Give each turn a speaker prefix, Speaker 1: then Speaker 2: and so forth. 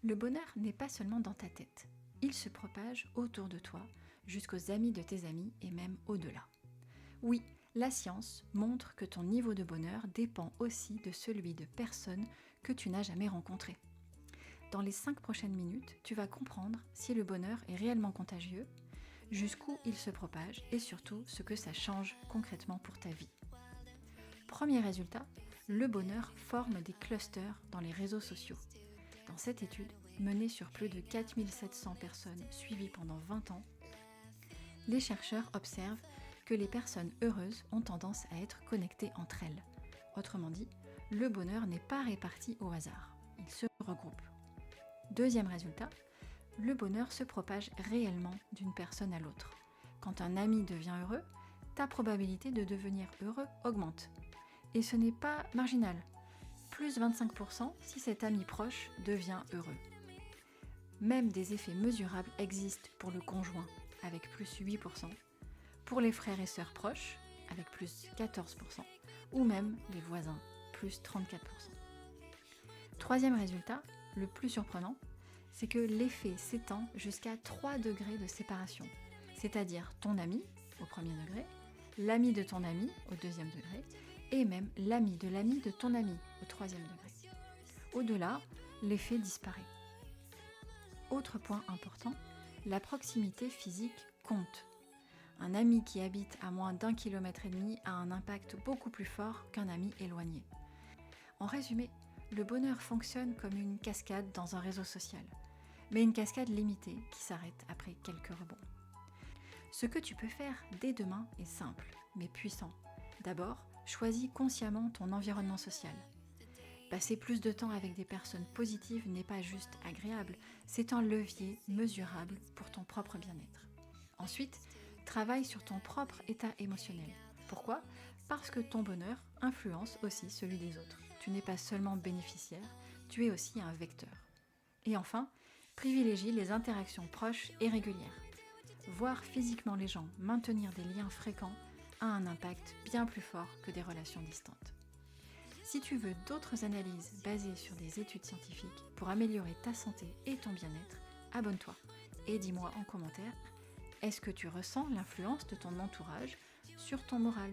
Speaker 1: Le bonheur n'est pas seulement dans ta tête. Il se propage autour de toi, jusqu'aux amis de tes amis et même au-delà. Oui, la science montre que ton niveau de bonheur dépend aussi de celui de personnes que tu n'as jamais rencontrées. Dans les 5 prochaines minutes, tu vas comprendre si le bonheur est réellement contagieux, jusqu'où il se propage et surtout ce que ça change concrètement pour ta vie. Premier résultat, le bonheur forme des clusters dans les réseaux sociaux. Dans cette étude, menée sur plus de 4700 personnes suivies pendant 20 ans, les chercheurs observent que les personnes heureuses ont tendance à être connectées entre elles. Autrement dit, le bonheur n'est pas réparti au hasard, il se regroupe. Deuxième résultat, le bonheur se propage réellement d'une personne à l'autre. Quand un ami devient heureux, ta probabilité de devenir heureux augmente. Et ce n'est pas marginal, plus 25% si cet ami proche devient heureux. Même des effets mesurables existent pour le conjoint, avec plus 8%, pour les frères et sœurs proches, avec plus 14%, ou même les voisins, plus 34%. Troisième résultat, le plus surprenant, c'est que l'effet s'étend jusqu'à 3 degrés de séparation, c'est-à-dire ton ami au premier degré, l'ami de ton ami au deuxième degré, et même l'ami de ton ami au troisième degré. Au-delà, l'effet disparaît. Autre point important, la proximité physique compte. Un ami qui habite à moins d'1,5 km a un impact beaucoup plus fort qu'un ami éloigné. En résumé, le bonheur fonctionne comme une cascade dans un réseau social, mais une cascade limitée qui s'arrête après quelques rebonds. Ce que tu peux faire dès demain est simple, mais puissant. D'abord, choisis consciemment ton environnement social. Passer plus de temps avec des personnes positives n'est pas juste agréable, c'est un levier mesurable pour ton propre bien-être. Ensuite, travaille sur ton propre état émotionnel. Pourquoi ? Parce que ton bonheur influence aussi celui des autres. Tu n'es pas seulement bénéficiaire, tu es aussi un vecteur. Et enfin, privilégie les interactions proches et régulières. Voir physiquement les gens, maintenir des liens fréquents, a un impact bien plus fort que des relations distantes. Si tu veux d'autres analyses basées sur des études scientifiques pour améliorer ta santé et ton bien-être, abonne-toi et dis-moi en commentaire, est-ce que tu ressens l'influence de ton entourage sur ton moral ?